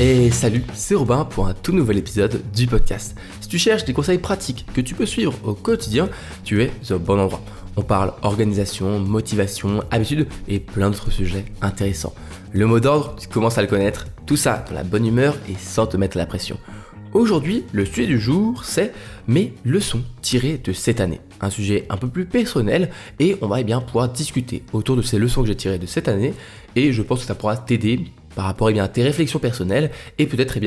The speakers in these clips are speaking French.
Et salut, c'est Robin pour un tout nouvel épisode du podcast. Si tu cherches des conseils pratiques que tu peux suivre au quotidien, tu es au bon endroit. On parle organisation, motivation, habitude et plein d'autres sujets intéressants. Le mot d'ordre, tu commences à le connaître, tout ça dans la bonne humeur et sans te mettre la pression. Aujourd'hui, le sujet du jour, c'est mes leçons tirées de cette année. Un sujet un peu plus personnel et on va bien pouvoir discuter autour de ces leçons que j'ai tirées de cette année et je pense que ça pourra t'aider par rapport à tes réflexions personnelles et peut-être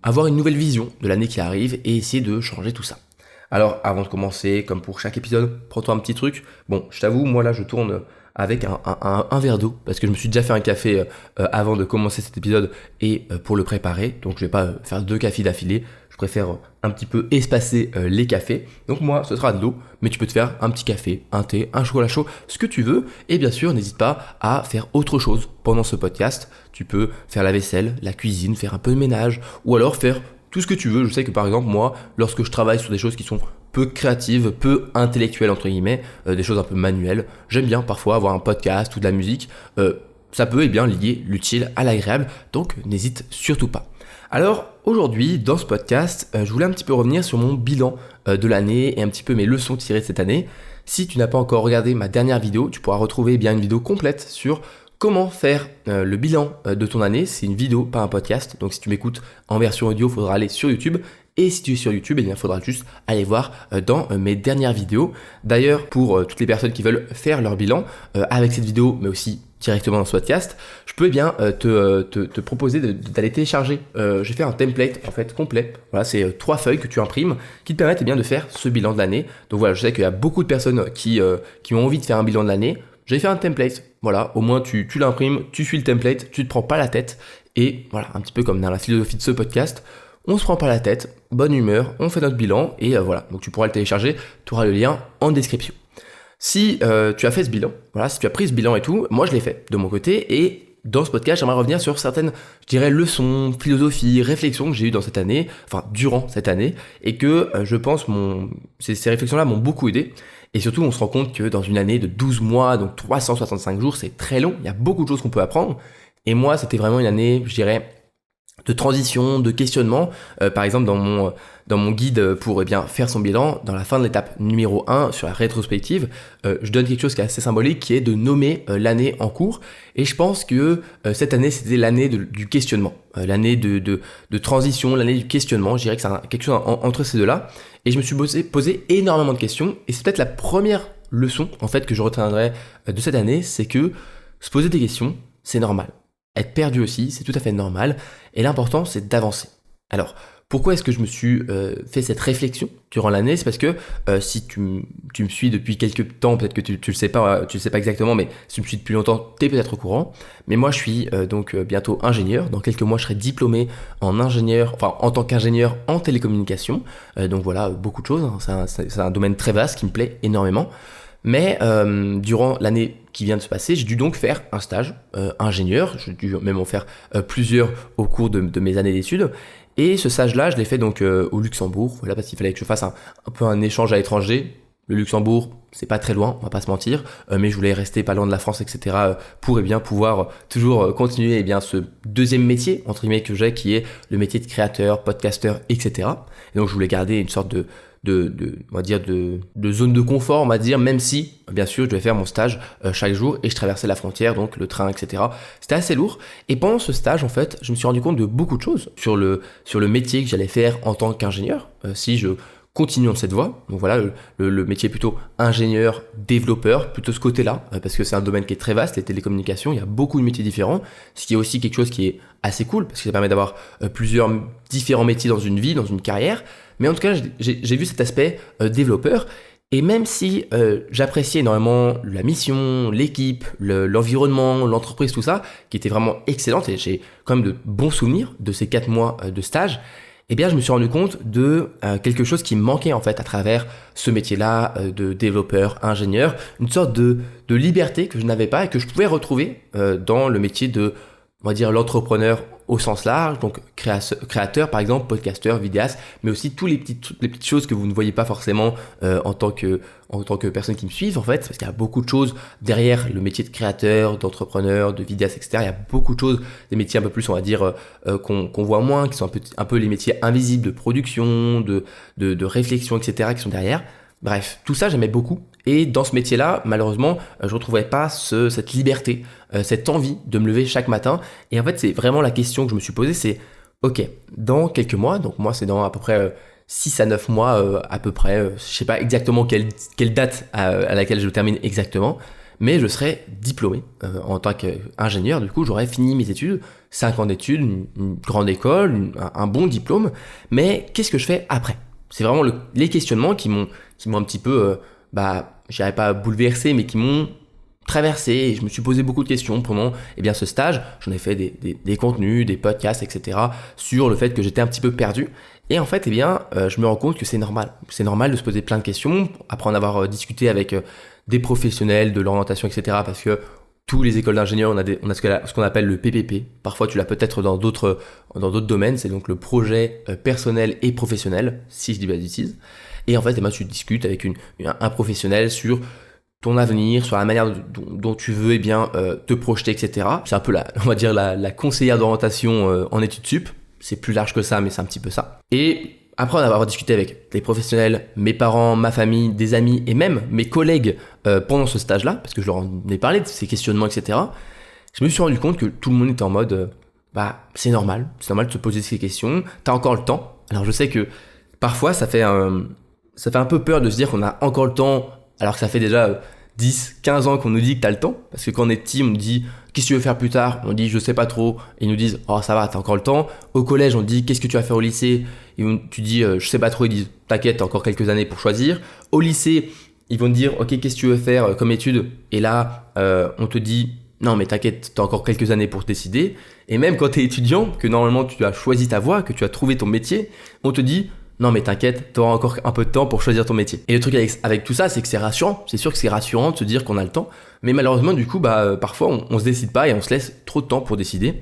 avoir une nouvelle vision de l'année qui arrive et essayer de changer tout ça. Alors avant de commencer, comme pour chaque épisode, prends-toi un petit truc. Bon, je t'avoue, moi là je tourne avec un verre d'eau parce que je me suis déjà fait un café avant de commencer cet épisode et pour le préparer. Donc je vais pas faire 2 cafés d'affilée. Je préfère un petit peu espacer les cafés. Donc moi ce sera de l'eau, mais tu peux te faire un petit café, un thé, un chocolat chaud, ce que tu veux. Et bien sûr n'hésite pas à faire autre chose pendant ce podcast. Tu peux faire la vaisselle, la cuisine, faire un peu de ménage ou alors faire tout ce que tu veux. Je sais que par exemple moi, lorsque je travaille sur des choses qui sont peu créatives, peu intellectuelles entre guillemets, des choses un peu manuelles, j'aime bien parfois avoir un podcast ou de la musique. Ça peut lier l'utile à l'agréable, donc n'hésite surtout pas. Alors aujourd'hui dans ce podcast, je voulais un petit peu revenir sur mon bilan de l'année et un petit peu mes leçons tirées de cette année. Si tu n'as pas encore regardé ma dernière vidéo, tu pourras retrouver une vidéo complète sur comment faire le bilan de ton année. C'est une vidéo, pas un podcast. Donc si tu m'écoutes en version audio, il faudra aller sur YouTube. Et si tu es sur YouTube, il faudra juste aller voir dans mes dernières vidéos. D'ailleurs, pour toutes les personnes qui veulent faire leur bilan avec cette vidéo, mais aussi directement dans ce podcast, je peux te proposer d'aller télécharger. J'ai fait un template en fait complet. Voilà, c'est 3 feuilles que tu imprimes qui te permettent de faire ce bilan de l'année. Donc voilà, je sais qu'il y a beaucoup de personnes qui ont envie de faire un bilan de l'année. J'ai fait un template, voilà, au moins tu l'imprimes, tu suis le template, tu te prends pas la tête. Et voilà, un petit peu comme dans la philosophie de ce podcast, on se prend pas la tête, bonne humeur, on fait notre bilan et voilà. Donc tu pourras le télécharger, tu auras le lien en description. Si tu as fait ce bilan, voilà, si tu as pris ce bilan et tout, moi je l'ai fait de mon côté et dans ce podcast, j'aimerais revenir sur certaines, leçons, philosophies, réflexions que j'ai eues dans cette année, durant cette année, et que je pense ces réflexions-là m'ont beaucoup aidé. Et surtout, on se rend compte que dans une année de 12 mois, donc 365 jours, c'est très long, il y a beaucoup de choses qu'on peut apprendre. Et moi, c'était vraiment une année, de transition, de questionnement. Par exemple, dans mon guide pour faire son bilan, dans la fin de l'étape numéro 1 sur la rétrospective, je donne quelque chose qui est assez symbolique, qui est de nommer l'année en cours. Et je pense que cette année, c'était l'année du questionnement, l'année de transition, l'année du questionnement. Je dirais que c'est quelque chose entre ces deux-là. Et je me suis posé énormément de questions. Et c'est peut-être la première leçon en fait que je retiendrai de cette année, c'est que se poser des questions, c'est normal. Être perdu aussi, c'est tout à fait normal. Et l'important, c'est d'avancer. Alors, pourquoi est-ce que je me suis fait cette réflexion durant l'année ? C'est parce que si tu me suis depuis quelques temps, peut-être que tu le sais pas exactement, mais si tu me suis depuis longtemps, tu es peut-être au courant. Mais moi, je suis bientôt ingénieur. Dans quelques mois, je serai diplômé en tant qu'ingénieur en télécommunications. Donc voilà, beaucoup de choses. Hein. C'est un domaine très vaste qui me plaît énormément. Mais durant l'année qui vient de se passer, j'ai dû donc faire un stage ingénieur. J'ai dû même en faire plusieurs au cours de mes années d'études. Et ce stage-là, je l'ai fait donc au Luxembourg. Voilà, parce qu'il fallait que je fasse un peu un échange à l'étranger. Le Luxembourg, c'est pas très loin, on va pas se mentir. Mais je voulais rester pas loin de la France, etc. Pour pouvoir toujours continuer ce deuxième métier, entre guillemets, que j'ai, qui est le métier de créateur, podcasteur, etc. Et donc je voulais garder une sorte de zone de confort, on va dire, même si, bien sûr, je devais faire mon stage chaque jour et je traversais la frontière, donc le train, etc. C'était assez lourd. Et pendant ce stage, en fait, je me suis rendu compte de beaucoup de choses sur le métier que j'allais faire en tant qu'ingénieur, si je continue dans cette voie. Donc voilà, le métier plutôt ingénieur, développeur, plutôt ce côté-là, parce que c'est un domaine qui est très vaste, les télécommunications, il y a beaucoup de métiers différents, ce qui est aussi quelque chose qui est assez cool, parce que ça permet d'avoir plusieurs différents métiers dans une vie, dans une carrière. Mais en tout cas, j'ai vu cet aspect développeur. Et même si j'appréciais énormément la mission, l'équipe, l'environnement, l'entreprise, tout ça, qui était vraiment excellente, et j'ai quand même de bons souvenirs de ces 4 mois de stage, je me suis rendu compte de quelque chose qui me manquait en fait à travers ce métier-là de développeur, ingénieur, une sorte de liberté que je n'avais pas et que je pouvais retrouver dans le métier de on va dire l'entrepreneur au sens large, donc créateur par exemple, podcasteur, vidéaste, mais aussi toutes les petites choses que vous ne voyez pas forcément en tant que personne qui me suivent en fait, parce qu'il y a beaucoup de choses derrière le métier de créateur, d'entrepreneur, de vidéaste, etc. Il y a beaucoup de choses, des métiers un peu plus, on va dire, qu'on voit moins, qui sont un peu les métiers invisibles de production, de réflexion, etc. qui sont derrière. Bref, tout ça j'aimais beaucoup. Et dans ce métier-là, malheureusement, je ne retrouvais pas cette liberté, cette envie de me lever chaque matin. Et en fait, c'est vraiment la question que je me suis posée, c'est, ok, dans quelques mois, donc moi c'est dans à peu près 6 à 9 mois à peu près, je sais pas exactement quelle date à laquelle je termine exactement, mais je serai diplômé en tant qu'ingénieur. Du coup, j'aurai fini mes études, 5 ans d'études, une grande école, un bon diplôme. Mais qu'est-ce que je fais après? C'est vraiment les questionnements qui m'ont un petit peu... je dirais pas bouleversé, mais qui m'ont traversé, et je me suis posé beaucoup de questions pendant ce stage. J'en ai fait des contenus, des podcasts, etc. sur le fait que j'étais un petit peu perdu. Et en fait, je me rends compte que c'est normal. C'est normal de se poser plein de questions, après en avoir discuté avec des professionnels de l'orientation, etc. Parce que tous les écoles d'ingénieurs, on a ce qu'on appelle le PPP. Parfois, tu l'as peut-être dans d'autres domaines. C'est donc le projet personnel et professionnel, si je dis pas de bêtises. Et en fait, tu discutes avec un professionnel sur ton avenir, sur la manière dont tu veux te projeter, etc. C'est un peu la conseillère d'orientation en études sup. C'est plus large que ça, mais c'est un petit peu ça. Et après en avoir discuté avec des professionnels, mes parents, ma famille, des amis et même mes collègues pendant ce stage-là, parce que je leur en ai parlé de ces questionnements, etc., je me suis rendu compte que tout le monde était en mode c'est normal de se poser ces questions, t'as encore le temps. Alors je sais que parfois ça fait un peu peur de se dire qu'on a encore le temps, alors que ça fait déjà 10, 15 ans qu'on nous dit que t'as le temps. Parce que quand on est petit, on nous dit qu'est-ce que tu veux faire plus tard? On dit je sais pas trop. Et ils nous disent oh ça va, t'as encore le temps. Au collège, on dit qu'est-ce que tu vas faire au lycée? Et tu dis je sais pas trop. Ils disent t'inquiète, t'as encore quelques années pour choisir. Au lycée, ils vont te dire ok, qu'est-ce que tu veux faire comme étude? Et là, on te dit non mais t'inquiète, t'as encore quelques années pour te décider. Et même quand t'es étudiant, que normalement tu as choisi ta voie, que tu as trouvé ton métier, on te dit non mais t'inquiète, t'auras encore un peu de temps pour choisir ton métier. Et le truc avec tout ça, c'est que c'est rassurant. C'est sûr que c'est rassurant de se dire qu'on a le temps. Mais malheureusement, du coup, parfois, on se décide pas et on se laisse trop de temps pour décider.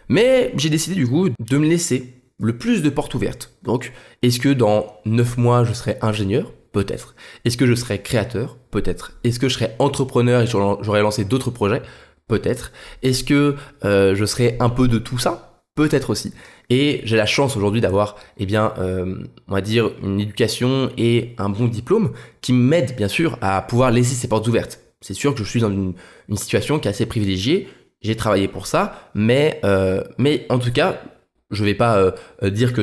Mais j'ai décidé, du coup, de me laisser le plus de portes ouvertes. Donc, est-ce que dans 9 mois, je serai ingénieur? Peut-être. Est-ce que je serai créateur? Peut-être. Est-ce que je serai entrepreneur et j'aurai lancé d'autres projets? Peut-être. Est-ce que je serai un peu de tout ça? Peut-être aussi. Et j'ai la chance aujourd'hui d'avoir, on va dire, une éducation et un bon diplôme qui m'aide bien sûr à pouvoir laisser ces portes ouvertes. C'est sûr que je suis dans une situation qui est assez privilégiée. J'ai travaillé pour ça, mais en tout cas, je vais pas dire que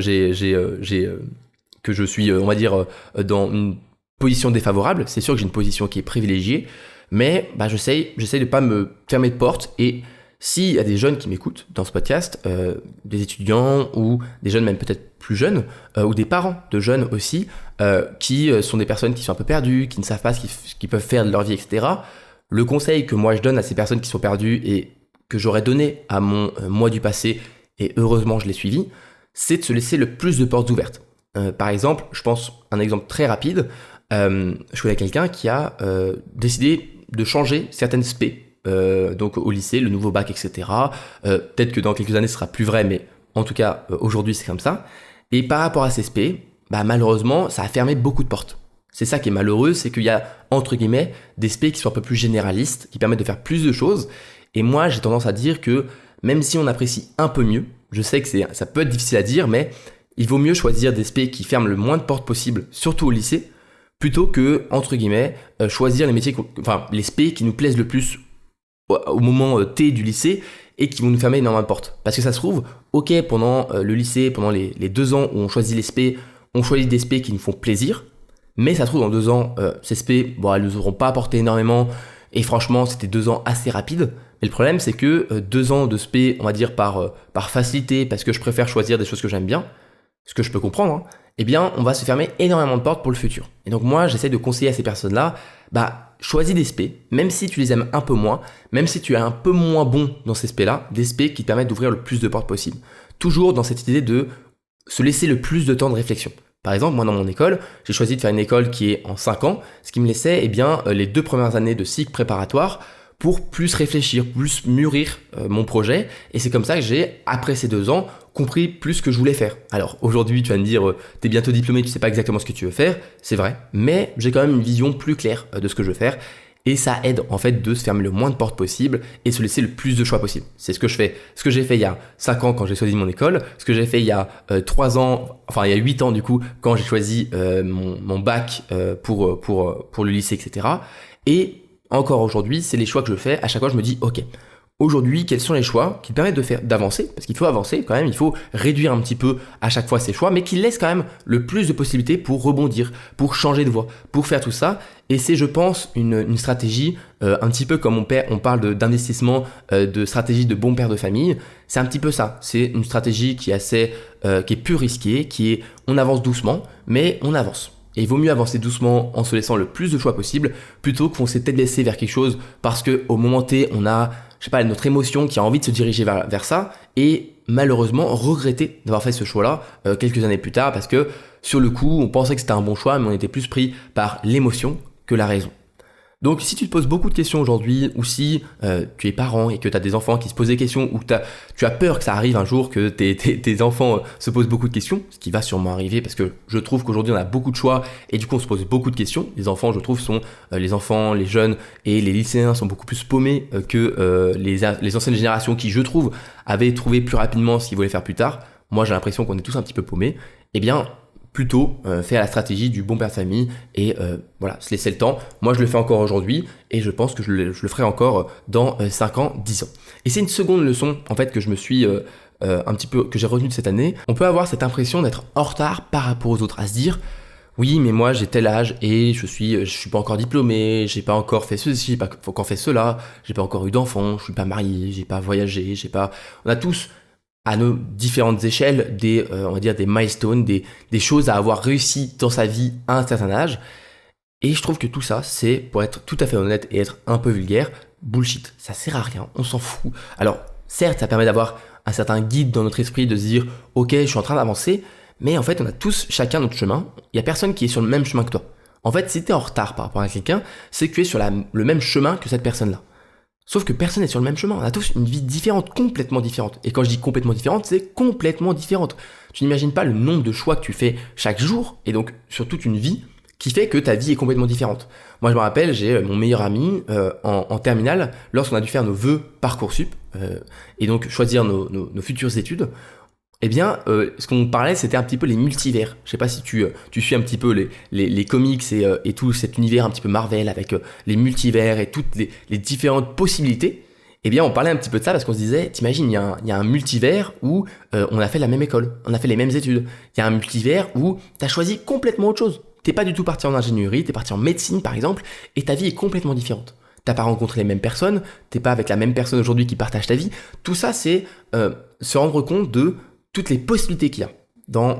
que je suis, on va dire, dans une position défavorable. C'est sûr que j'ai une position qui est privilégiée, mais j'essaye de pas me fermer de porte. Et s'il y a des jeunes qui m'écoutent dans ce podcast, des étudiants ou des jeunes même peut-être plus jeunes, ou des parents de jeunes aussi, qui sont des personnes qui sont un peu perdues, qui ne savent pas ce qu'ils peuvent faire de leur vie, etc. Le conseil que moi je donne à ces personnes qui sont perdues et que j'aurais donné à mon moi du passé, et heureusement je l'ai suivi, c'est de se laisser le plus de portes ouvertes. Par exemple, je pense un exemple très rapide, je connais quelqu'un qui a décidé de changer certaines spé. Donc au lycée, le nouveau bac, etc. Peut-être que dans quelques années ce sera plus vrai, mais en tout cas aujourd'hui c'est comme ça. Et par rapport à ces spé, malheureusement ça a fermé beaucoup de portes. C'est ça qui est malheureux, c'est qu'il y a entre guillemets des spé qui sont un peu plus généralistes, qui permettent de faire plus de choses. Et moi j'ai tendance à dire que même si on apprécie un peu mieux, je sais que ça peut être difficile à dire, mais il vaut mieux choisir des spé qui ferment le moins de portes possible, surtout au lycée, plutôt que entre guillemets choisir les métiers, les spé qui nous plaisent le plus au moment T du lycée et qui vont nous fermer énormément de portes. Parce que ça se trouve, ok, pendant le lycée, pendant les 2 ans où on choisit les spé, on choisit des spé qui nous font plaisir, mais ça se trouve dans 2 ans, ces spé, elles nous auront pas apporté énormément, et franchement, c'était 2 ans assez rapides. Mais le problème, c'est que 2 ans de spé, on va dire par facilité, parce que je préfère choisir des choses que j'aime bien, ce que je peux comprendre, on va se fermer énormément de portes pour le futur. Et donc moi, j'essaie de conseiller à ces personnes-là, choisis des spé, même si tu les aimes un peu moins, même si tu es un peu moins bon dans ces spé-là, des spé qui te permettent d'ouvrir le plus de portes possible. Toujours dans cette idée de se laisser le plus de temps de réflexion. Par exemple, moi dans mon école, j'ai choisi de faire une école qui est en 5 ans, ce qui me laissait les 2 premières années de cycle préparatoire pour plus réfléchir, plus mûrir mon projet. Et c'est comme ça que j'ai, après ces 2 ans, compris plus ce que je voulais faire. Alors aujourd'hui, tu vas me dire, t'es bientôt diplômé, tu sais pas exactement ce que tu veux faire, c'est vrai, mais j'ai quand même une vision plus claire de ce que je veux faire. Et ça aide en fait de se fermer le moins de portes possible et se laisser le plus de choix possible. C'est ce que je fais. Ce que j'ai fait il y a 5 ans quand j'ai choisi mon école, ce que j'ai fait il y a 3 ans, enfin il y a 8 ans du coup, quand j'ai choisi mon bac pour le lycée, etc. Et encore aujourd'hui, c'est les choix que je fais. À chaque fois, je me dis, ok, aujourd'hui, quels sont les choix qui permettent d'avancer, parce qu'il faut avancer quand même, il faut réduire un petit peu à chaque fois ses choix, mais qui laissent quand même le plus de possibilités pour rebondir, pour changer de voie, pour faire tout ça. Et c'est, je pense, une stratégie, un petit peu comme on parle d'investissement, de stratégie de bon père de famille. C'est un petit peu ça. C'est une stratégie qui est plus risquée, on avance doucement, mais on avance. Et il vaut mieux avancer doucement en se laissant le plus de choix possible, plutôt qu'on s'est peut-être laissé vers quelque chose parce qu'au moment T, on a, je sais pas, notre émotion qui a envie de se diriger vers ça, et malheureusement regretter d'avoir fait ce choix-là quelques années plus tard, parce que sur le coup, on pensait que c'était un bon choix, mais on était plus pris par l'émotion que la raison. Donc si tu te poses beaucoup de questions aujourd'hui, ou si tu es parent et que tu as des enfants qui se posent des questions, ou que tu as peur que ça arrive un jour, que tes enfants se posent beaucoup de questions, ce qui va sûrement arriver, parce que je trouve qu'aujourd'hui on a beaucoup de choix, et du coup on se pose beaucoup de questions. Les enfants, je trouve, les enfants, les jeunes et les lycéens sont beaucoup plus paumés que les anciennes générations qui, je trouve, avaient trouvé plus rapidement ce qu'ils voulaient faire plus tard. Moi j'ai l'impression qu'on est tous un petit peu paumés. Eh bien, plutôt faire la stratégie du bon père de famille et voilà, se laisser le temps. Moi, je le fais encore aujourd'hui et je pense que je le ferai encore dans 5 ans, 10 ans. Et c'est une seconde leçon, en fait, que je me suis un petit peu, que j'ai retenue de cette année. On peut avoir cette impression d'être en retard par rapport aux autres, à se dire, oui, mais moi, j'ai tel âge et je suis pas encore diplômé, j'ai pas encore fait ceci, j'ai pas encore fait cela, j'ai pas encore eu d'enfant, je suis pas marié, j'ai pas voyagé, on a tous à nos différentes échelles on va dire des milestones, des choses à avoir réussi dans sa vie à un certain âge. Et je trouve que tout ça, c'est, pour être tout à fait honnête et être un peu vulgaire, bullshit. Ça sert à rien, on s'en fout. Alors, certes, ça permet d'avoir un certain guide dans notre esprit, de se dire, ok, je suis en train d'avancer, mais en fait, on a tous chacun notre chemin. Il y a personne qui est sur le même chemin que toi. En fait, si t'es en retard par rapport à quelqu'un, c'est que tu es sur le même chemin que cette personne-là. Sauf que personne n'est sur le même chemin, on a tous une vie différente, complètement différente. Et quand je dis complètement différente, c'est complètement différente. Tu n'imagines pas le nombre de choix que tu fais chaque jour, et donc sur toute une vie, qui fait que ta vie est complètement différente. Moi je me rappelle, j'ai mon meilleur ami en terminale, lorsqu'on a dû faire nos vœux Parcoursup, et donc choisir nos futures études. Eh bien, ce qu'on parlait, c'était un petit peu les multivers. Je sais pas si tu suis un petit peu les comics et tout cet univers un petit peu Marvel avec les multivers et toutes les différentes possibilités. Eh bien, on parlait un petit peu de ça parce qu'on se disait, t'imagines, il y a un multivers où on a fait la même école, on a fait les mêmes études. Il y a un multivers où t'as choisi complètement autre chose. T'es pas du tout parti en ingénierie, t'es parti en médecine par exemple, et ta vie est complètement différente. T'as pas rencontré les mêmes personnes, t'es pas avec la même personne aujourd'hui qui partage ta vie. Tout ça, c'est se rendre compte de toutes les possibilités qu'il y a dans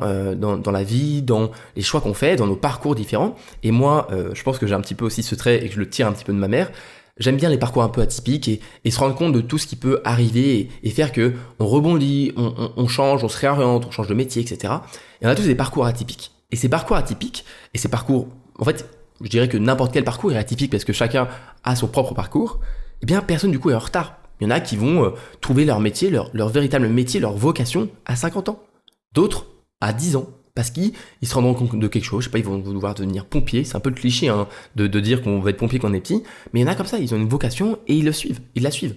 la vie, dans les choix qu'on fait, dans nos parcours différents. Et moi, je pense que j'ai un petit peu aussi ce trait et que je le tire un petit peu de ma mère. J'aime bien les parcours un peu atypiques et se rendre compte de tout ce qui peut arriver et faire que on rebondit, on change, on se réoriente, on change de métier, etc. Et on a tous des parcours atypiques. Et ces parcours atypiques, et ces parcours, en fait, je dirais que n'importe quel parcours est atypique parce que chacun a son propre parcours, eh bien personne du coup est en retard. Il y en a qui vont trouver leur métier, leur véritable métier, leur vocation à 50 ans. D'autres à 10 ans. Parce qu'ils se rendront compte de quelque chose. Je sais pas, ils vont vouloir devenir pompier. C'est un peu le cliché de dire qu'on va être pompier quand on est petit. Mais il y en a comme ça, ils ont une vocation et ils le suivent. Ils la suivent.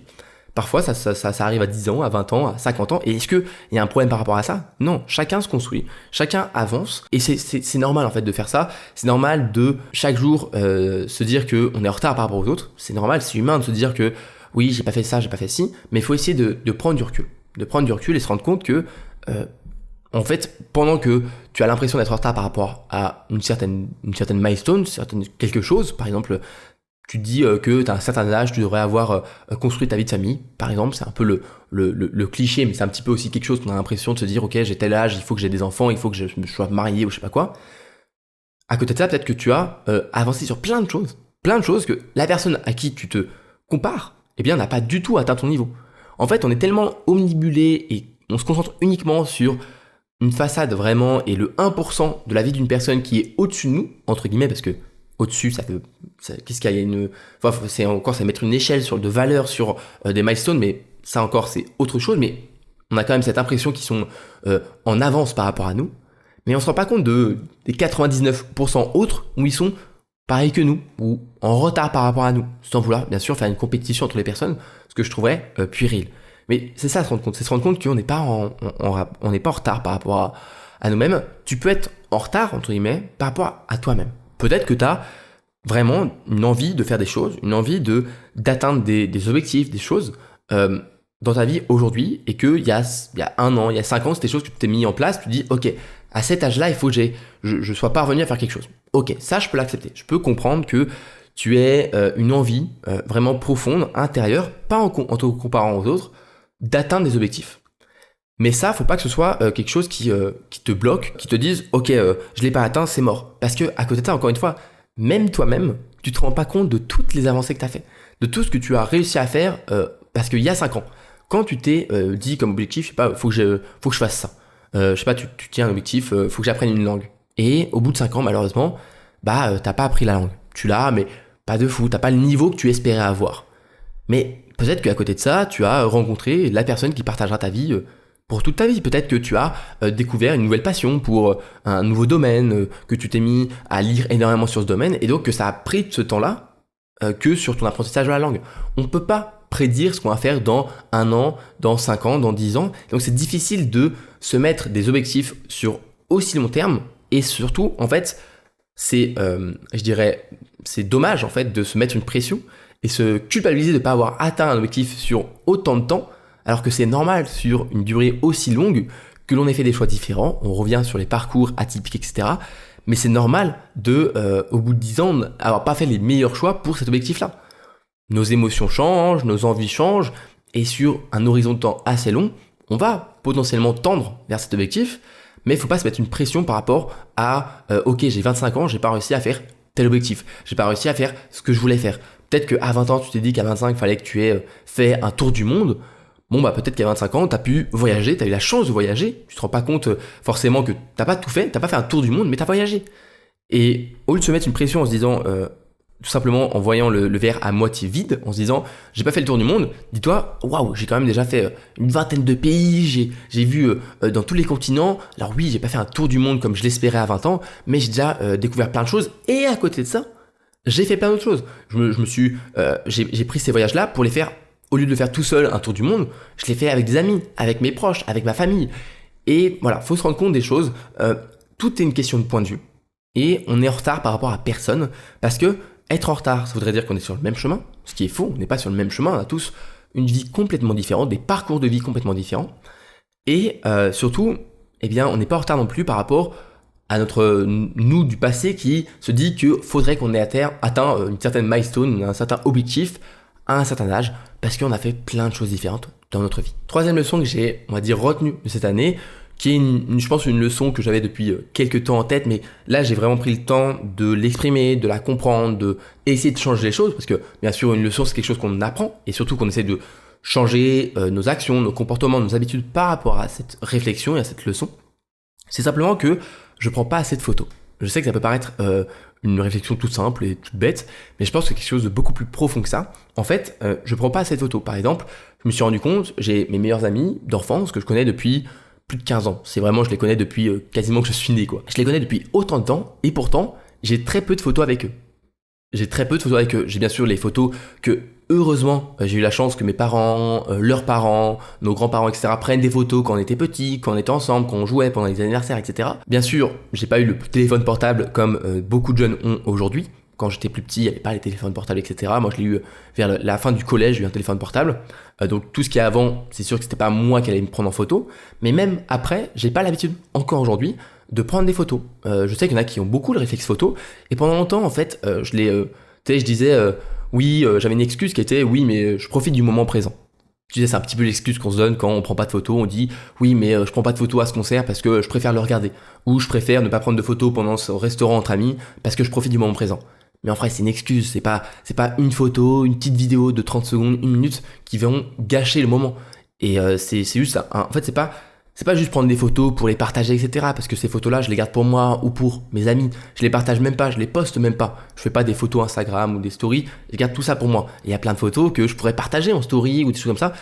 Parfois, ça arrive à 10 ans, à 20 ans, à 50 ans. Et est-ce qu'il y a un problème par rapport à ça? Non. Chacun se construit. Chacun avance. Et c'est normal en fait de faire ça. C'est normal de chaque jour se dire qu'on est en retard par rapport aux autres. C'est normal, c'est humain de se dire que oui, j'ai pas fait ça, j'ai pas fait ci, mais il faut essayer de prendre du recul. De prendre du recul et se rendre compte que, en fait, pendant que tu as l'impression d'être en retard par rapport à une certaine milestone, quelque chose, par exemple, tu te dis que tu as un certain âge, tu devrais avoir construit ta vie de famille, par exemple, c'est un peu le cliché, mais c'est un petit peu aussi quelque chose qu'on a l'impression de se dire, ok, j'ai tel âge, il faut que j'ai des enfants, il faut que je me sois marié ou je sais pas quoi. À côté de ça, peut-être que tu as avancé sur plein de choses que la personne à qui tu te compares, eh bien, n'a pas du tout atteint ton niveau. En fait, on est tellement omnibulé et on se concentre uniquement sur une façade vraiment et le 1% de la vie d'une personne qui est au-dessus de nous, entre guillemets, parce que au-dessus, qu'est-ce qu'il y a c'est encore, ça mettre une échelle de valeur sur des milestones, mais ça encore, c'est autre chose. Mais on a quand même cette impression qu'ils sont en avance par rapport à nous. Mais on se rend pas compte des 99% autres où ils sont pareils que nous, ou en retard par rapport à nous, sans vouloir bien sûr faire une compétition entre les personnes, ce que je trouverais puéril. Mais c'est ça se rendre compte, c'est se rendre compte qu'on n'est pas on n'est pas en retard par rapport à nous-mêmes. Tu peux être en retard, entre guillemets, par rapport à toi-même. Peut-être que tu as vraiment une envie de faire des choses, une envie d'atteindre des objectifs, des choses dans ta vie aujourd'hui, et qu'il y a 1 an, il y a 5 ans, c'est des choses que tu t'es mis en place, tu te dis, ok, à cet âge-là, il faut que je sois parvenu à faire quelque chose. Ok, ça, je peux l'accepter. Je peux comprendre que tu aies une envie vraiment profonde, intérieure, pas en te comparant aux autres, d'atteindre des objectifs. Mais ça, faut pas que ce soit quelque chose qui te bloque, qui te dise, ok, je l'ai pas atteint, c'est mort. Parce que à côté de ça, encore une fois, même toi-même, tu te rends pas compte de toutes les avancées que tu as fait, de tout ce que tu as réussi à faire, parce qu'il y a 5 ans, quand tu t'es dit comme objectif, je sais pas, faut que je fasse ça. Je sais pas, tu tiens un objectif, faut que j'apprenne une langue. Et au bout de 5 ans, malheureusement, t'as pas appris la langue. Tu l'as, mais pas de fou, t'as pas le niveau que tu espérais avoir. Mais peut-être qu'à côté de ça, tu as rencontré la personne qui partagera ta vie pour toute ta vie. Peut-être que tu as découvert une nouvelle passion pour un nouveau domaine, que tu t'es mis à lire énormément sur ce domaine, et donc que ça a pris ce temps-là que sur ton apprentissage de la langue. On peut pas prédire ce qu'on va faire dans 1 an, dans 5 ans, dans 10 ans. Donc c'est difficile de se mettre des objectifs sur aussi long terme, et surtout, en fait, c'est dommage en fait de se mettre une pression et se culpabiliser de ne pas avoir atteint un objectif sur autant de temps, alors que c'est normal sur une durée aussi longue que l'on ait fait des choix différents. On revient sur les parcours atypiques, etc. Mais c'est normal au bout de 10 ans, d'avoir pas fait les meilleurs choix pour cet objectif-là. Nos émotions changent, nos envies changent, et sur un horizon de temps assez long, on va potentiellement tendre vers cet objectif, mais il ne faut pas se mettre une pression par rapport à ok, j'ai 25 ans, j'ai pas réussi à faire tel objectif, j'ai pas réussi à faire ce que je voulais faire. Peut-être qu'à 20 ans, tu t'es dit qu'à 25, il fallait que tu aies fait un tour du monde. Bon, peut-être qu'à 25 ans, tu as pu voyager, tu as eu la chance de voyager, tu te rends pas compte forcément que t'as pas tout fait, t'as pas fait un tour du monde, mais tu as voyagé. Et au lieu de se mettre une pression en se disant, tout simplement en voyant le verre à moitié vide, en se disant j'ai pas fait le tour du monde, dis-toi waouh, j'ai quand même déjà fait une vingtaine de pays, j'ai vu dans tous les continents. Alors oui, j'ai pas fait un tour du monde comme je l'espérais à 20 ans, mais j'ai déjà découvert plein de choses, et à côté de ça, j'ai fait plein d'autres choses. J'ai pris ces voyages-là pour les faire, au lieu de le faire tout seul un tour du monde, je l'ai fait avec des amis, avec mes proches, avec ma famille. Et voilà, faut se rendre compte des choses. Tout est une question de point de vue, et on est en retard par rapport à personne, parce que être en retard, ça voudrait dire qu'on est sur le même chemin, ce qui est faux, on n'est pas sur le même chemin, on a tous une vie complètement différente, des parcours de vie complètement différents, et surtout, on n'est pas en retard non plus par rapport à notre nous du passé qui se dit qu'il faudrait qu'on ait atteint une certaine milestone, un certain objectif à un certain âge, parce qu'on a fait plein de choses différentes dans notre vie. Troisième leçon que j'ai, on va dire, retenue de cette année, qui est je pense une leçon que j'avais depuis quelques temps en tête, mais là j'ai vraiment pris le temps de l'exprimer, de la comprendre, d'essayer de changer les choses, parce que bien sûr une leçon c'est quelque chose qu'on apprend, et surtout qu'on essaie de changer nos actions, nos comportements, nos habitudes par rapport à cette réflexion et à cette leçon. C'est simplement que je prends pas assez de photos. Je sais que ça peut paraître une réflexion toute simple et toute bête, mais je pense que c'est quelque chose de beaucoup plus profond que ça. En fait, je prends pas assez de photos. Par exemple, je me suis rendu compte, j'ai mes meilleurs amis d'enfance que je connais depuis plus de 15 ans. C'est vraiment, je les connais depuis quasiment que je suis né, quoi. Je les connais depuis autant de temps, et pourtant, j'ai très peu de photos avec eux. J'ai bien sûr les photos que, heureusement, j'ai eu la chance que mes parents, leurs parents, nos grands-parents, etc. prennent des photos quand on était petits, quand on était ensemble, quand on jouait pendant les anniversaires, etc. Bien sûr, j'ai pas eu le téléphone portable comme beaucoup de jeunes ont aujourd'hui. Quand j'étais plus petit, il n'y avait pas les téléphones portables, etc. Moi, je l'ai eu vers la fin du collège, j'ai eu un téléphone portable. Donc, tout ce qui est avant, c'est sûr que c'était pas moi qui allais me prendre en photo. Mais même après, j'ai pas l'habitude, encore aujourd'hui, de prendre des photos. Je sais qu'il y en a qui ont beaucoup le réflexe photo. Et pendant longtemps, en fait, je disais, j'avais une excuse qui était, oui, mais je profite du moment présent. Tu sais, c'est un petit peu l'excuse qu'on se donne quand on prend pas de photos. On dit, oui, mais je prends pas de photos à ce concert parce que je préfère le regarder. Ou je préfère ne pas prendre de photos pendant ce restaurant entre amis parce que je profite du moment présent. Mais en vrai, c'est une excuse, c'est pas une photo, une petite vidéo de 30 secondes, 1 minute qui vont gâcher le moment. Et c'est juste ça. En fait, c'est pas C'est pas juste prendre des photos pour les partager, etc. Parce que ces photos-là, je les garde pour moi ou pour mes amis. Je les partage même pas, je les poste même pas. Je fais pas des photos Instagram ou des stories, je garde tout ça pour moi. Il y a plein de photos que je pourrais partager en story ou des choses comme ça,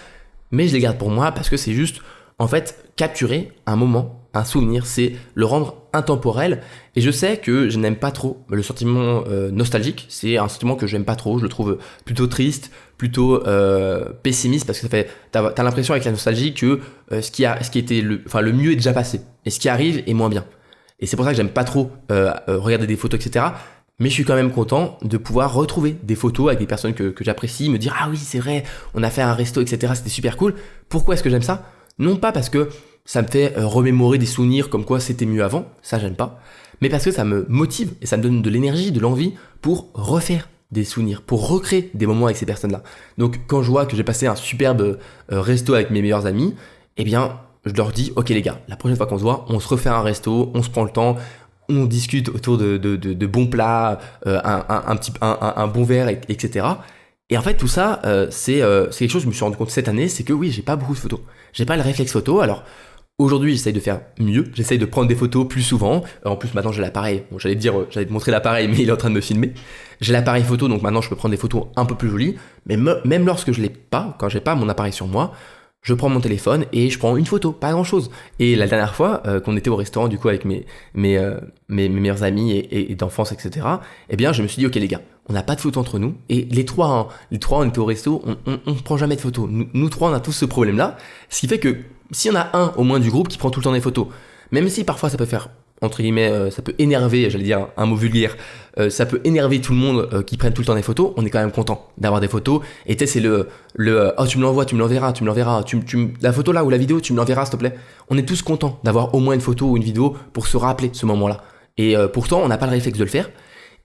mais je les garde pour moi parce que c'est juste, en fait, capturer un moment, un souvenir, c'est le rendre intemporel. Et je sais que je n'aime pas trop le sentiment nostalgique. C'est un sentiment que j'aime pas trop. Je le trouve plutôt triste, plutôt pessimiste, parce que t'as l'impression avec la nostalgie que ce qui était le mieux est déjà passé, et ce qui arrive est moins bien. Et c'est pour ça que j'aime pas trop regarder des photos, etc. Mais je suis quand même content de pouvoir retrouver des photos avec des personnes que j'apprécie, me dire ah oui c'est vrai, on a fait un resto, etc. C'était super cool. Pourquoi est-ce que j'aime ça? Non pas parce que ça me fait remémorer des souvenirs comme quoi c'était mieux avant, ça j'aime pas, mais parce que ça me motive et ça me donne de l'énergie, de l'envie pour refaire des souvenirs, pour recréer des moments avec ces personnes-là. Donc quand je vois que j'ai passé un superbe resto avec mes meilleurs amis, eh bien je leur dis ok les gars, la prochaine fois qu'on se voit, on se refait un resto, on se prend le temps, on discute autour de bons plats, un bon verre, etc. Et en fait, tout ça, c'est quelque chose que je me suis rendu compte cette année, c'est que oui, j'ai pas beaucoup de photos. J'ai pas le réflexe photo. Alors, aujourd'hui, j'essaye de faire mieux. J'essaye de prendre des photos plus souvent. En plus, maintenant, j'ai l'appareil. Bon, j'allais te montrer l'appareil, mais il est en train de me filmer. J'ai l'appareil photo, donc maintenant, je peux prendre des photos un peu plus jolies. Mais même lorsque je l'ai pas, quand j'ai pas mon appareil sur moi, je prends mon téléphone et je prends une photo, pas grand chose. Et la dernière fois qu'on était au restaurant du coup avec mes meilleurs amis et d'enfance, etc. Eh bien je me suis dit ok les gars, on n'a pas de photos entre nous. Et les trois on était au resto, on prend jamais de photos. Nous trois on a tous ce problème là. Ce qui fait que s'il y en a un au moins du groupe qui prend tout le temps des photos, même si parfois ça peut faire entre guillemets, ça peut énerver, j'allais dire un mot vulgaire, ça peut énerver tout le monde qui prenne tout le temps des photos, on est quand même content d'avoir des photos, et tu sais c'est le oh tu me l'envoies, tu me l'enverras, la photo là ou la vidéo tu me l'enverras s'il te plaît. On est tous contents d'avoir au moins une photo ou une vidéo pour se rappeler ce moment-là. Et pourtant on n'a pas le réflexe de le faire.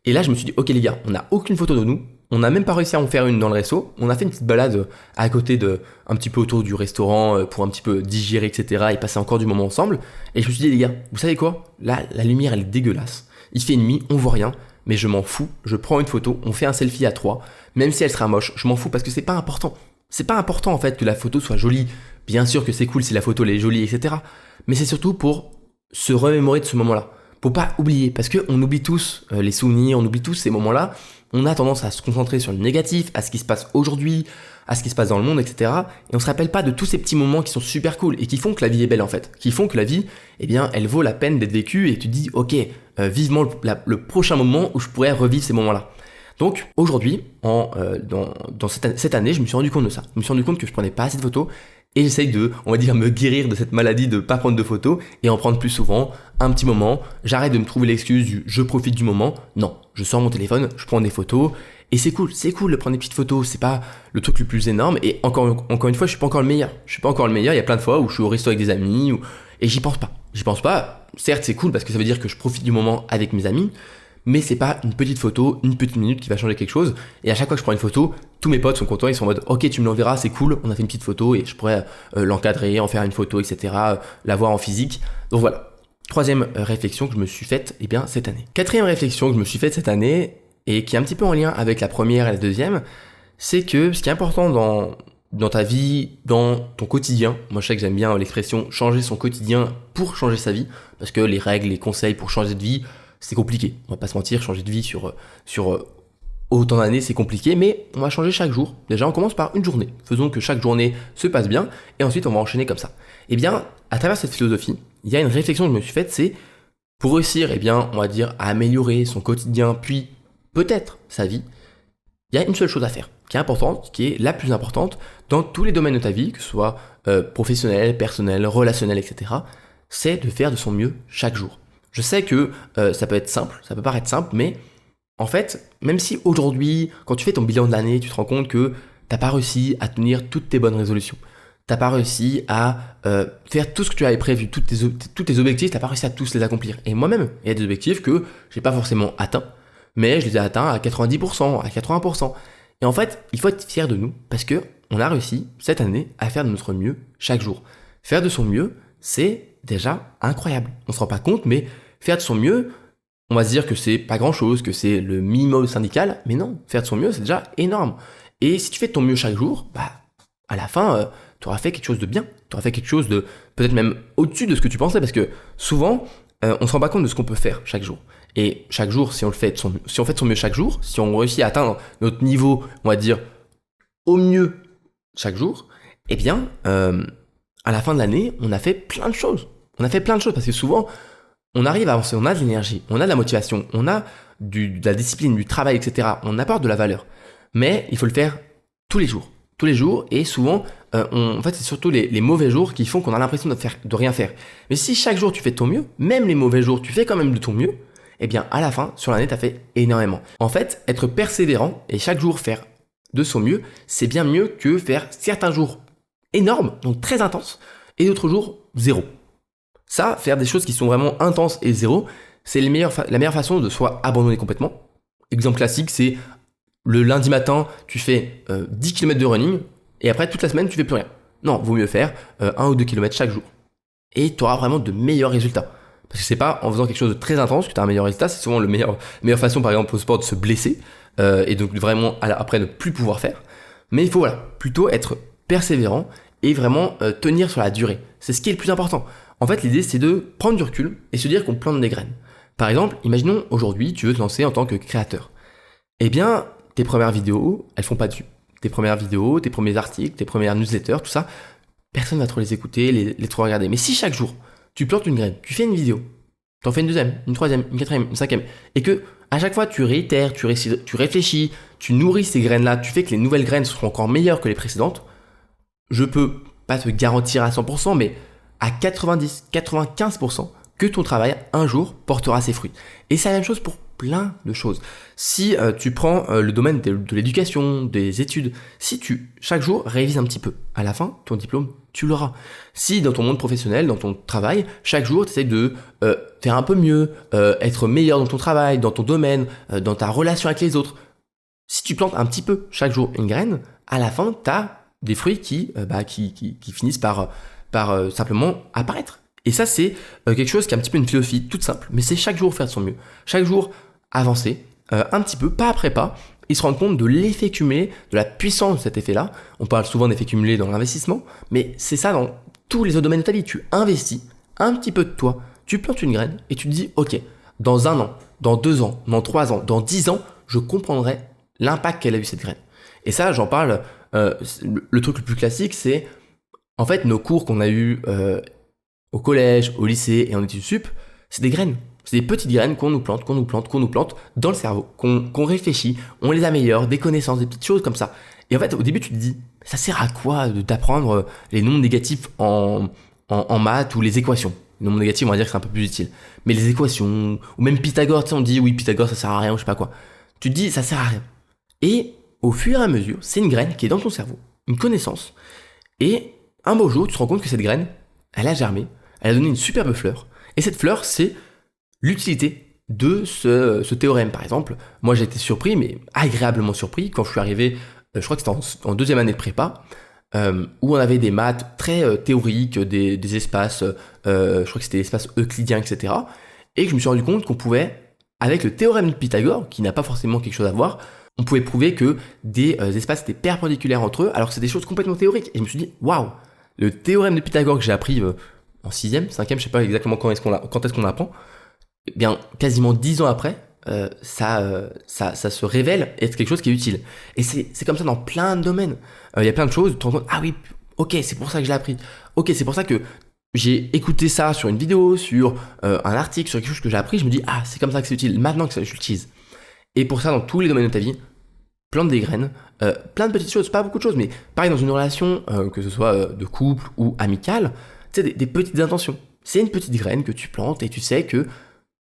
Et là je me suis dit ok les gars, on n'a aucune photo de nous, on n'a même pas réussi à en faire une dans le resto, on a fait une petite balade à côté un petit peu autour du restaurant pour un petit peu digérer, etc. et passer encore du moment ensemble. Et je me suis dit les gars, vous savez quoi? Là la lumière elle est dégueulasse, il fait nuit, on voit rien, mais je m'en fous, je prends une photo, on fait un selfie à trois, même si elle sera moche, je m'en fous parce que c'est pas important. C'est pas important en fait que la photo soit jolie, bien sûr que c'est cool si la photo elle est jolie, etc. Mais c'est surtout pour se remémorer de ce moment-là. Pour pas oublier, parce qu'on oublie tous les souvenirs, on oublie tous ces moments-là, on a tendance à se concentrer sur le négatif, à ce qui se passe aujourd'hui, à ce qui se passe dans le monde, etc. Et on se rappelle pas de tous ces petits moments qui sont super cool et qui font que la vie est belle en fait, qui font que la vie, eh bien, elle vaut la peine d'être vécue et tu te dis, ok, vivement le prochain moment où je pourrais revivre ces moments-là. Donc aujourd'hui, dans cette année, je me suis rendu compte de ça. Je me suis rendu compte que je prenais pas assez de photos. Et j'essaye on va dire, me guérir de cette maladie de pas prendre de photos et en prendre plus souvent, un petit moment. J'arrête de me trouver l'excuse du je profite du moment. Non, je sors mon téléphone, je prends des photos et c'est cool de prendre des petites photos. C'est pas le truc le plus énorme et encore une fois, je suis pas encore le meilleur. Il y a plein de fois où je suis au resto avec des amis et j'y pense pas. Certes, c'est cool parce que ça veut dire que je profite du moment avec mes amis. Mais c'est pas une petite photo, une petite minute qui va changer quelque chose. Et à chaque fois que je prends une photo, tous mes potes sont contents, ils sont en mode ok tu me l'enverras, c'est cool, on a fait une petite photo et je pourrais l'encadrer, en faire une photo, etc. La voir en physique. Donc voilà. Troisième réflexion que je me suis faite cette année. Quatrième réflexion que je me suis faite cette année, et qui est un petit peu en lien avec la première et la deuxième, c'est que ce qui est important dans ta vie, dans ton quotidien, moi je sais que j'aime bien l'expression changer son quotidien pour changer sa vie, parce que les règles, les conseils pour changer de vie, c'est compliqué, on va pas se mentir, changer de vie sur autant d'années c'est compliqué, mais on va changer chaque jour. Déjà on commence par une journée, faisons que chaque journée se passe bien, et ensuite on va enchaîner comme ça. Et bien, à travers cette philosophie, il y a une réflexion que je me suis faite, c'est pour réussir, on va dire, à améliorer son quotidien, puis peut-être sa vie, il y a une seule chose à faire, qui est importante, qui est la plus importante dans tous les domaines de ta vie, que ce soit professionnel, personnel, relationnel, etc., c'est de faire de son mieux chaque jour. Je sais que ça peut être simple, ça peut paraître simple, mais en fait, même si aujourd'hui, quand tu fais ton bilan de l'année, tu te rends compte que t'as pas réussi à tenir toutes tes bonnes résolutions, t'as pas réussi à faire tout ce que tu avais prévu, tous tes objectifs, t'as pas réussi à tous les accomplir. Et moi-même, il y a des objectifs que j'ai pas forcément atteints, mais je les ai atteints à 90%, à 80%. Et en fait, il faut être fier de nous, parce que on a réussi cette année à faire de notre mieux chaque jour. Faire de son mieux, c'est déjà incroyable. On se rend pas compte, mais faire de son mieux, on va se dire que c'est pas grand chose, que c'est le minimum syndical, mais non, faire de son mieux, c'est déjà énorme. Et si tu fais de ton mieux chaque jour, à la fin, tu auras fait quelque chose de bien. Tu auras fait quelque chose de peut-être même au-dessus de ce que tu pensais, parce que souvent, on ne se rend pas compte de ce qu'on peut faire chaque jour. Et chaque jour, si on fait de son mieux chaque jour, si on réussit à atteindre notre niveau, on va dire, au mieux chaque jour, eh bien, à la fin de l'année, on a fait plein de choses. On a fait plein de choses parce que souvent, on arrive à avancer, on a de l'énergie, on a de la motivation, on a de la discipline, du travail, etc. On apporte de la valeur. Mais il faut le faire tous les jours. Tous les jours, et souvent, en fait, c'est surtout les mauvais jours qui font qu'on a l'impression de rien faire. Mais si chaque jour tu fais de ton mieux, même les mauvais jours, tu fais quand même de ton mieux, eh bien, à la fin, sur l'année, tu as fait énormément. En fait, être persévérant et chaque jour faire de son mieux, c'est bien mieux que faire certains jours énormes, donc très intenses, et d'autres jours zéro. Ça, faire des choses qui sont vraiment intenses et zéro, c'est la meilleure façon de soit abandonner complètement. Exemple classique, c'est le lundi matin, tu fais 10 km de running, et après toute la semaine, tu fais plus rien. Non, vaut mieux faire 1 ou 2 km chaque jour. Et tu auras vraiment de meilleurs résultats. Parce que c'est pas en faisant quelque chose de très intense que tu as un meilleur résultat, c'est souvent la meilleure façon, par exemple, au sport, de se blesser, et donc vraiment après ne plus pouvoir faire. Mais il faut plutôt être persévérant et vraiment tenir sur la durée. C'est ce qui est le plus important. En fait, l'idée, c'est de prendre du recul et se dire qu'on plante des graines. Par exemple, imaginons aujourd'hui, tu veux te lancer en tant que créateur. Eh bien, tes premières vidéos, elles font pas de vues. Tes premières vidéos, tes premiers articles, tes premières newsletters, tout ça, personne ne va trop les écouter, les trop regarder. Mais si chaque jour, tu plantes une graine, tu fais une vidéo, tu en fais une deuxième, une troisième, une quatrième, une cinquième, et que à chaque fois tu réitères, tu réfléchis, tu nourris ces graines-là, tu fais que les nouvelles graines seront encore meilleures que les précédentes, je peux pas te garantir à 100%, mais à 90, 95% que ton travail un jour portera ses fruits. Et c'est la même chose pour plein de choses. Si tu prends le domaine de l'éducation, des études, si tu chaque jour révises un petit peu, à la fin, ton diplôme, tu l'auras. Si dans ton monde professionnel, dans ton travail, chaque jour, tu essaies de faire un peu mieux, être meilleur dans ton travail, dans ton domaine, dans ta relation avec les autres, si tu plantes un petit peu chaque jour une graine, à la fin, tu as des fruits qui finissent par simplement apparaître. Et ça, c'est quelque chose qui est un petit peu une philosophie toute simple, mais c'est chaque jour faire de son mieux. Chaque jour avancer un petit peu, pas après pas, et se rendre compte de l'effet cumulé, de la puissance de cet effet-là. On parle souvent d'effet cumulé dans l'investissement, mais c'est ça dans tous les autres domaines de ta vie. Tu investis un petit peu de toi, tu plantes une graine et tu te dis, ok, dans 1 an, dans 2 ans, dans 3 ans, dans 10 ans, je comprendrai l'impact qu'elle a eu cette graine. Et ça, j'en parle, le truc le plus classique, c'est en fait nos cours qu'on a eu au collège, au lycée et en études sup, c'est des graines. C'est des petites graines qu'on nous plante dans le cerveau, qu'on réfléchit, on les améliore, des connaissances, des petites choses comme ça. Et en fait, au début, tu te dis, ça sert à quoi d'apprendre les nombres négatifs en maths ou les équations? Les nombres négatifs, on va dire que c'est un peu plus utile. Mais les équations, ou même Pythagore, tu sais, on dit, oui, Pythagore, ça sert à rien, ou je sais pas quoi. Tu te dis, ça sert à rien. Et au fur et à mesure, c'est une graine qui est dans ton cerveau, une connaissance. Et un beau jour, tu te rends compte que cette graine, elle a germé, elle a donné une superbe fleur. Et cette fleur, c'est l'utilité de ce théorème. Par exemple, moi j'ai été surpris, mais agréablement surpris, quand je suis arrivé, je crois que c'était en 2e année de prépa, où on avait des maths très théoriques, des espaces, je crois que c'était l'espace euclidien, etc. Et que je me suis rendu compte qu'on pouvait, avec le théorème de Pythagore, qui n'a pas forcément quelque chose à voir, on pouvait prouver que des espaces étaient perpendiculaires entre eux, alors que c'est des choses complètement théoriques. Et je me suis dit, waouh, le théorème de Pythagore que j'ai appris en 6e, 5e, je sais pas exactement quand est-ce qu'on l'apprend, eh bien, quasiment 10 ans après, ça se révèle être quelque chose qui est utile. Et c'est comme ça dans plein de domaines. Il y a plein de choses, tu te rends compte, ah oui, ok, c'est pour ça que je l'ai appris. Ok, c'est pour ça que j'ai écouté ça sur une vidéo, sur un article, sur quelque chose que j'ai appris, je me dis, ah, c'est comme ça que c'est utile, maintenant que je l'utilise. Et pour ça, dans tous les domaines de ta vie, plante des graines, plein de petites choses, pas beaucoup de choses, mais pareil dans une relation, que ce soit de couple ou amicale, tu sais, des petites intentions. C'est une petite graine que tu plantes et tu sais que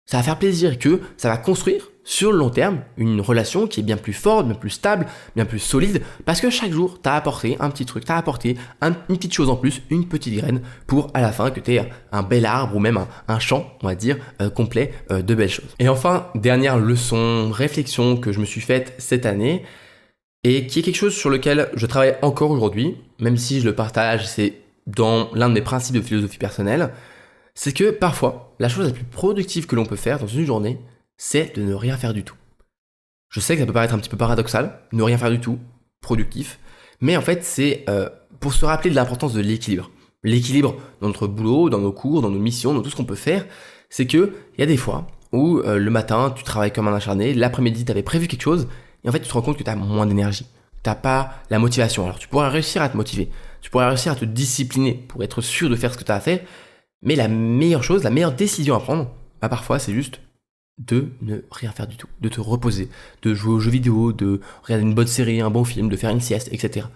ça va faire plaisir et que ça va construire sur le long terme une relation qui est bien plus forte, bien plus stable, bien plus solide, parce que chaque jour, tu as apporté un petit truc, tu as apporté une petite chose en plus, une petite graine, pour à la fin que tu aies un bel arbre ou même un champ, on va dire, complet de belles choses. Et enfin, dernière leçon, réflexion que je me suis faite cette année, et qui est quelque chose sur lequel je travaille encore aujourd'hui, même si je le partage, c'est dans l'un de mes principes de philosophie personnelle, c'est que parfois, la chose la plus productive que l'on peut faire dans une journée, c'est de ne rien faire du tout. Je sais que ça peut paraître un petit peu paradoxal, ne rien faire du tout, productif, mais en fait, c'est pour se rappeler de l'importance de l'équilibre. l'équilibre dans notre boulot, dans nos cours, dans nos missions, dans tout ce qu'on peut faire, c'est que il y a des fois où le matin, tu travailles comme un acharné, l'après-midi, tu avais prévu quelque chose, et en fait, tu te rends compte que tu as moins d'énergie. Tu n'as pas la motivation. Alors, tu pourras réussir à te motiver, tu pourras réussir à te discipliner pour être sûr de faire ce que tu as à faire, mais la meilleure chose, la meilleure décision à prendre, parfois, c'est juste de ne rien faire du tout, de te reposer, de jouer aux jeux vidéo, de regarder une bonne série, un bon film, de faire une sieste, etc.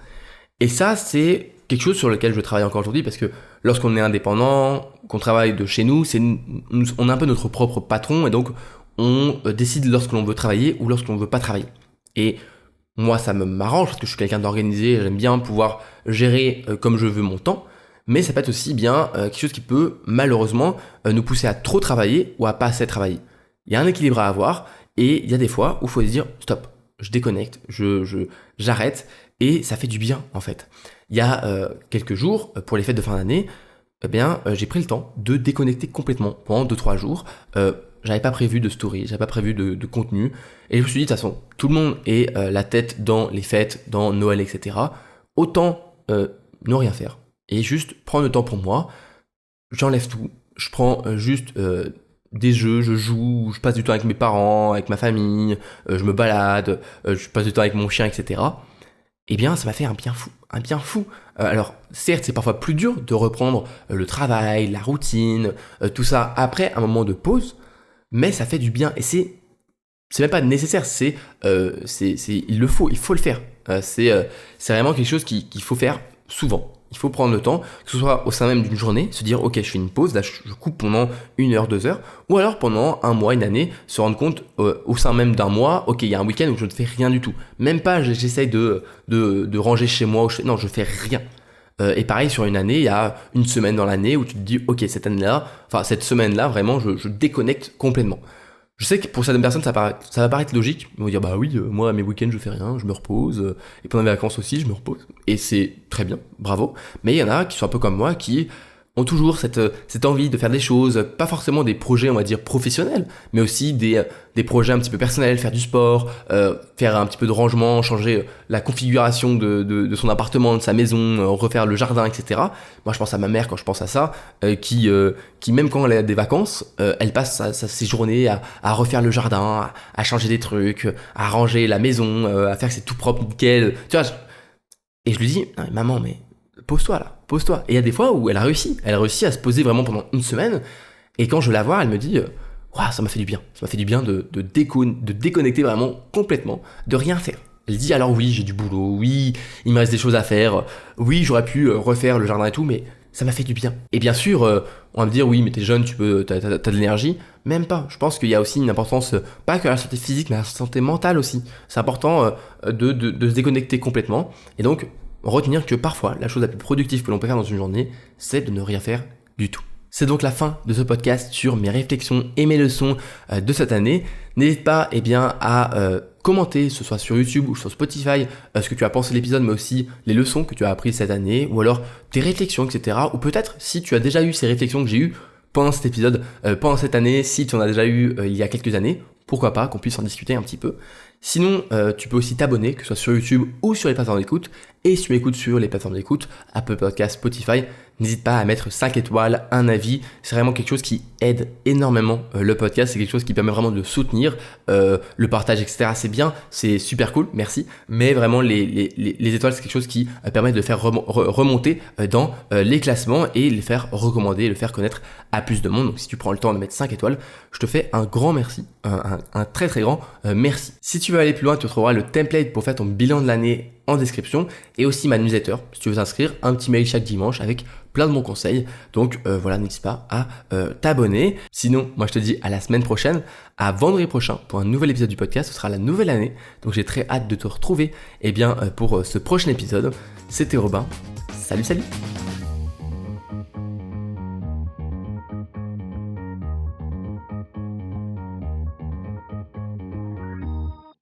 Et ça, c'est quelque chose sur lequel je travaille encore aujourd'hui parce que lorsqu'on est indépendant, qu'on travaille de chez nous, on est un peu notre propre patron et donc on décide lorsque l'on veut travailler ou lorsqu'on ne veut pas travailler. Et moi, ça m'arrange parce que je suis quelqu'un d'organisé, j'aime bien pouvoir gérer comme je veux mon temps, mais ça peut être aussi bien quelque chose qui peut malheureusement nous pousser à trop travailler ou à pas assez travailler. Il y a un équilibre à avoir et il y a des fois où il faut se dire stop, je déconnecte, j'arrête et ça fait du bien en fait. Il y a quelques jours, pour les fêtes de fin d'année, j'ai pris le temps de déconnecter complètement pendant 2-3 jours. J'avais pas prévu de story, j'avais pas prévu de contenu et je me suis dit de toute façon, tout le monde est la tête dans les fêtes, dans Noël, etc. Autant ne rien faire et juste prendre le temps pour moi. J'enlève tout, je prends juste des jeux, je joue, je passe du temps avec mes parents, avec ma famille, je me balade, je passe du temps avec mon chien, etc. Eh bien, ça m'a fait un bien fou. Alors, certes, c'est parfois plus dur de reprendre le travail, la routine, tout ça après un moment de pause, mais ça fait du bien et c'est même pas nécessaire, il faut le faire. C'est vraiment quelque chose qu'il faut faire souvent. Il faut prendre le temps, que ce soit au sein même d'une journée, se dire ok, je fais une pause, là je coupe pendant 1 heure, 2 heures, ou alors pendant 1 mois, 1 année, se rendre compte au sein même d'un mois, ok, il y a un week-end où je ne fais rien du tout. Même pas j'essaye de ranger chez moi, non, je fais rien. Et pareil sur une année, il y a une semaine dans l'année où tu te dis ok, cette semaine-là, vraiment, je déconnecte complètement. Je sais que pour certaines personnes, ça va paraître logique. Ils vont dire, bah oui, moi, mes week-ends, je fais rien, je me repose. Et pendant mes vacances aussi, je me repose. Et c'est très bien, bravo. Mais il y en a qui sont un peu comme moi, qui ont toujours cette envie de faire des choses, pas forcément des projets, on va dire, professionnels, mais aussi des projets un petit peu personnels, faire du sport, faire un petit peu de rangement, changer la configuration de son appartement, de sa maison, refaire le jardin, etc. Moi, je pense à ma mère quand je pense à ça, qui même quand elle a des vacances, elle passe ses journées à refaire le jardin, à changer des trucs, à ranger la maison, à faire que c'est tout propre, nickel. Tu vois, et je lui dis, non, mais maman, mais pose-toi. Et il y a des fois où elle a réussi à se poser vraiment pendant 1 semaine. Et quand je la vois, elle me dit, waouh, ça m'a fait du bien. Ça m'a fait du bien de déconnecter vraiment complètement, de rien faire. Elle dit, alors oui, j'ai du boulot, oui, il me reste des choses à faire, oui, j'aurais pu refaire le jardin et tout, mais ça m'a fait du bien. Et bien sûr, on va me dire, oui, mais t'es jeune, t'as de l'énergie. Même pas. Je pense qu'il y a aussi une importance, pas que à la santé physique, mais à la santé mentale aussi. C'est important de se déconnecter complètement. Et donc, retenir que parfois, la chose la plus productive que l'on peut faire dans une journée, c'est de ne rien faire du tout. C'est donc la fin de ce podcast sur mes réflexions et mes leçons de cette année. N'hésite pas à commenter, que ce soit sur YouTube ou sur Spotify, ce que tu as pensé de l'épisode, mais aussi les leçons que tu as apprises cette année, ou alors tes réflexions, etc. Ou peut-être si tu as déjà eu ces réflexions que j'ai eues pendant cet épisode, pendant cette année, si tu en as déjà eu il y a quelques années, pourquoi pas qu'on puisse en discuter un petit peu. Sinon, tu peux aussi t'abonner, que ce soit sur YouTube ou sur les plateformes d'écoute. Et si tu m'écoutes sur les plateformes d'écoute, Apple Podcast, Spotify, n'hésite pas à mettre 5 étoiles, un avis. C'est vraiment quelque chose qui aide énormément le podcast. C'est quelque chose qui permet vraiment de soutenir le partage, etc. C'est bien, c'est super cool, merci. Mais vraiment, les étoiles, c'est quelque chose qui permet de faire remonter dans les classements et les faire recommander, le faire connaître à plus de monde. Donc si tu prends le temps de mettre 5 étoiles, je te fais un grand merci, un très très grand merci. Si tu veux aller plus loin, tu trouveras le template pour faire ton bilan de l'année en description et aussi ma newsletter. Si tu veux t'inscrire, un petit mail chaque dimanche avec plein de bons conseils. Donc voilà, n'hésite pas à t'abonner. Sinon, moi je te dis à la semaine prochaine, à vendredi prochain pour un nouvel épisode du podcast. Ce sera la nouvelle année. Donc j'ai très hâte de te retrouver pour ce prochain épisode. C'était Robin. Salut.